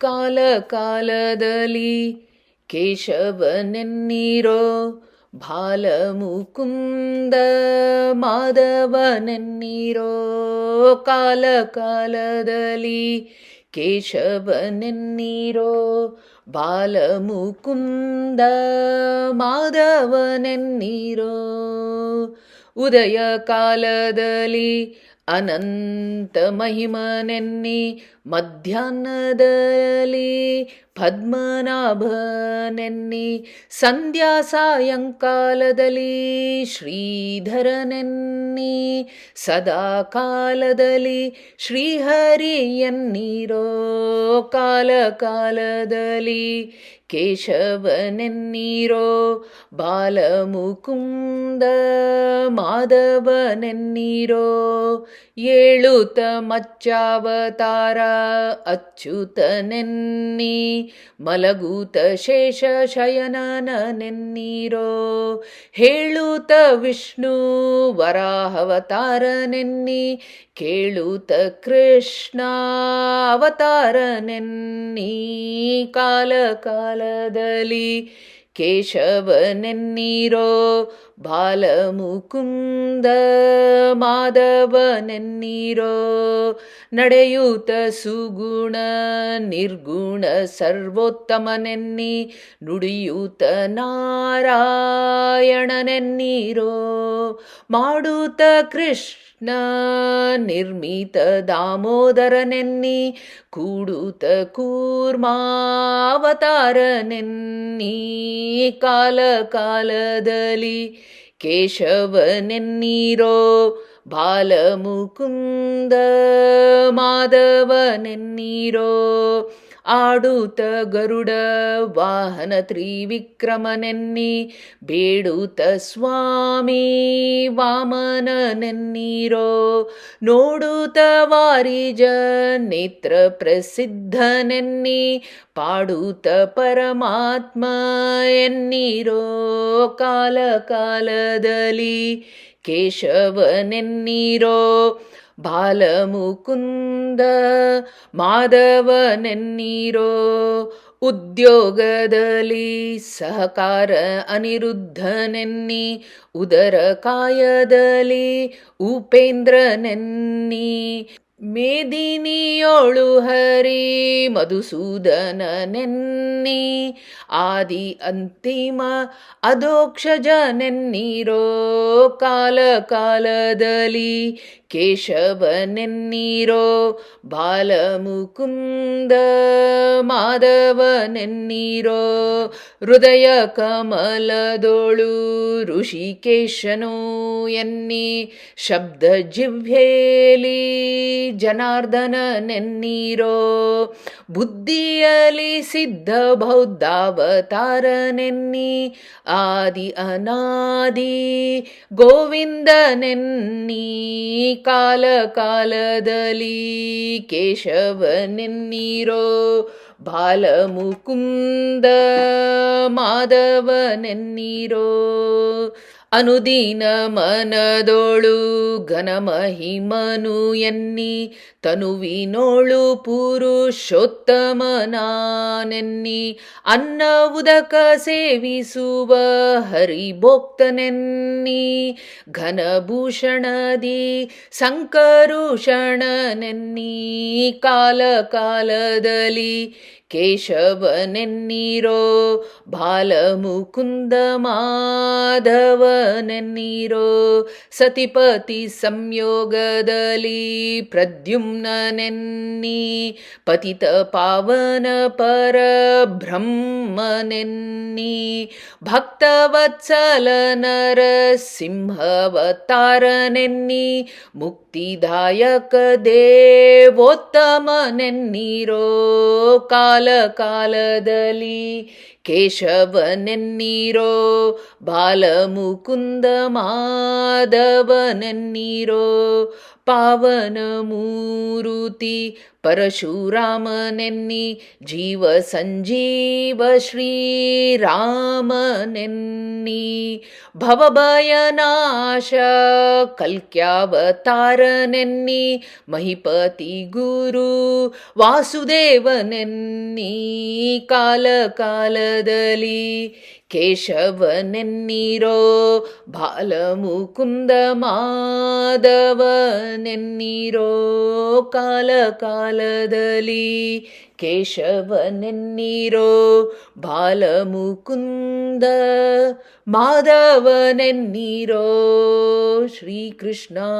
ಕಾಲ ಕಾಲದಲ್ಲಿ ಕೇಶವನೆನ್ನೀರೋ, ಬಾಲಮುಕುಂದ ಮಾಧವನೆನ್ನೀರೋ. ಕಾಲ ಕಾಲದಲ್ಲಿ ಕೇಶವನೆನ್ನೀರೋ, ಬಾಲಮುಕುಂದ ಮಾಧವನೆನ್ನೀರೋ. ಉದಯ ಕಾಲದಲ್ಲಿ ಅನಂತ ಮಹಿಮನೆನ್ನಿ, ಮಧ್ಯಾಹ್ನದಲ್ಲಿ ಪದ್ಮನಾಭನೆನ್ನಿ, ಸಂಧ್ಯಾ ಸಾಯಂಕಾಲದಲ್ಲಿ ಶ್ರೀಧರನೆನ್ನಿ, ಸದಾ ಕಾಲದಲ್ಲಿ ಶ್ರೀಹರಿಯನ್ನೀರೋ. ಕಾಲ ಕಾಲದಲ್ಲಿ ಕೇಶವನೆನ್ನೀರೋ, ಬಾಲಮುಕುಂದ ಮಾಧವನೆನ್ನೀರೋ. ಏಳುತ ಮಚ್ಚಾವತಾರ ಅಚ್ಯುತನೆನ್ನಿ, ಮಲಗೂತ ಶೇಷ ಶಯನನೆನ್ನೀರೋ. ಹೇಳುತ್ತ ವಿಷ್ಣು ವರಾಹವತಾರನೆನ್ನಿ, ಕೇಳುತ್ತ ಕೃಷ್ಣ ಅವತಾರನೆನ್ನಿ. ಕಾಲ ಕಾಲದಲ್ಲಿ ಕೇಶವನೆನ್ನೀರೋ, ಬಾಲಮುಕುಂದ ಮಾಧವನೆನ್ನೀರೋ. ನಡೆಯೂತ ಸುಗುಣ ನಿರ್ಗುಣ ಸರ್ವೋತ್ತಮನೆನ್ನಿ, ನುಡಿಯೂತ ನಾರಾಯಣನೆನ್ನೀರೋ. ಮಾಡೂತ ಕೃಷ್ಣ ನಿರ್ಮಿತ ದಾಮೋದರನೆನ್ನಿ, ಕೂಡೂತ ಕೂರ್ಮಾವತಾರನೆನ್ನಿ. ಕಾಲ ಕಾಲದಲ್ಲಿ ಕೇಶವನೆನ್ನೀರೋ, ಬಾಲಮುಕುಂದ ಮಾಧವನೆನ್ನೀರೋ. ಆಡೂತ ಗರುಡ ವಾಹನ ತ್ರಿವಿಕ್ರಮನೆನ್ನಿ, ಬೇಡೂತ ಸ್ವಾಮಿ ವಾಮನನೆನ್ನೀರೋ. ನೋಡೂತ ವಾರಿಜ ನೇತ್ರ ಪ್ರಸಿದ್ಧನೆನ್ನಿ, ಪಾಡೂತ ಪರಮಾತ್ಮ ಎನ್ನೀರೋ. ಕಾಲ ಕಾಲದಲ್ಲಿ ಕೇಶವನೆನ್ನೀರೋ, ಬಾಲಮುಕುಂದ ಮಾಧವನೆನ್ನೀರೋ. ಉದ್ಯೋಗದಲ್ಲಿ ಸಹಕಾರ ಅನಿರುದ್ಧನೆನ್ನಿ, ಉದರ ಕಾಯದಲ್ಲಿ ಉಪೇಂದ್ರನೆನ್ನಿ. ಮೇದಿನಿಯೋಳು ಹರಿ ಮಧುಸೂದನನೆನ್ನಿ, ಆದಿ ಅಂತಿಮ ಅಧೋಕ್ಷಜನೆನ್ನೀರೋ. ಕಾಲ ಕಾಲದಲ್ಲಿ ಕೇಶವನೆನ್ನೀರೋ, ಬಾಲಮುಕುಂದ ಮಾಧವನೆನ್ನೀರೋ. ಹೃದಯ ಕಮಲದೋಳು ಋಷಿಕೇಶನು ಎನ್ನಿ, ಶಬ್ದ ಜಿಹ್ವೆಯಲ್ಲಿ ಜನಾರ್ದನನೆನ್ನೀರೋ. ಬುದ್ಧಿಯಲ್ಲಿ ಸಿದ್ಧ ಬೌದ್ಧಾವತಾರನೆನ್ನಿ, ಆದಿ ಅನಾದಿ ಗೋವಿಂದನೆನ್ನಿ. ಕಾಲ ಕಾಲದಲ್ಲಿ ಕೇಶವನೆನ್ನೀರೋ, ಬಾಲಮುಕುಂದ ಮಾಧವನೆನ್ನೀರೋ. ಅನುದೀನ ಮನದೋಳು ಘನಮಹಿಮನು ಎನ್ನಿ, ತನುವಿನೋಳು ಪುರುಷೋತ್ತಮನಾನೆನ್ನಿ. ಅನ್ನ ಉದಕ ಸೇವಿಸುವ ಹರಿಭೋಕ್ತನೆನ್ನಿ, ಘನಭೂಷಣದಿ ಸಂಕರುಷಣನೆನ್ನಿ. ಕಾಲ ಕಾಲದಲ್ಲಿ ಕೇಶವನೆನ್ನೀರೋ, ಬಾಲಮುಕುಂದ ಮಾಧವನೆನ್ನೀರೋ. ಸತಿಪತಿ ಸಂಯೋಗದಲ್ಲಿ ಪ್ರದ್ಯುಮ್ನನೆನ್ನಿ, ಪತಿತ ಪಾವನ ಪರಬ್ರಹ್ಮನೆನ್ನಿ. ಭಕ್ತವತ್ಸಲ ನರಸಿಂಹವತಾರನೆನ್ನಿ, ಮುಕ್ತಿದಾಯಕ ದೇವೋತ್ತಮನೆನ್ನೀರೋ. ಕಾಲ ಕಾಲದಲ್ಲಿ ಕೇಶವನೆನ್ನೀರೋ, ಬಾಲಮುಕುಂದ ಮಾಧವನೆನ್ನೀರೋ. ಪಾವನ ಮೂರುತಿ ಪರಶುರಾಮನೆನ್ನಿ ಜೀವ ಸಂಜೀವ ಶ್ರೀರಾಮನೆನ್ನಿ ಭವಭಯನಾಶ ಕಲ್ಕ್ಯಾವತಾರನೆನ್ನಿ ಮಹಿಪತಿ ಗುರು ವಾಸುದೇವನೆನ್ನಿ ಕಾಲ ಕಾಲದಲ್ಲಿ ಕೇಶವನೆನ್ನಿರೋ ಬಾಲಮುಕುಂದ ಮಾಧವನೆನ್ನಿರೋ ಕಾಲ ಕಾಲದಲ್ಲಿ ಕೇಶವನೆನ್ನಿರೋ ಬಾಲಮುಕುಂದ ಮಾಧವನೆನ್ನಿರೋ ಶ್ರೀಕೃಷ್ಣಾರ್ಪಣಮಸ್ತು.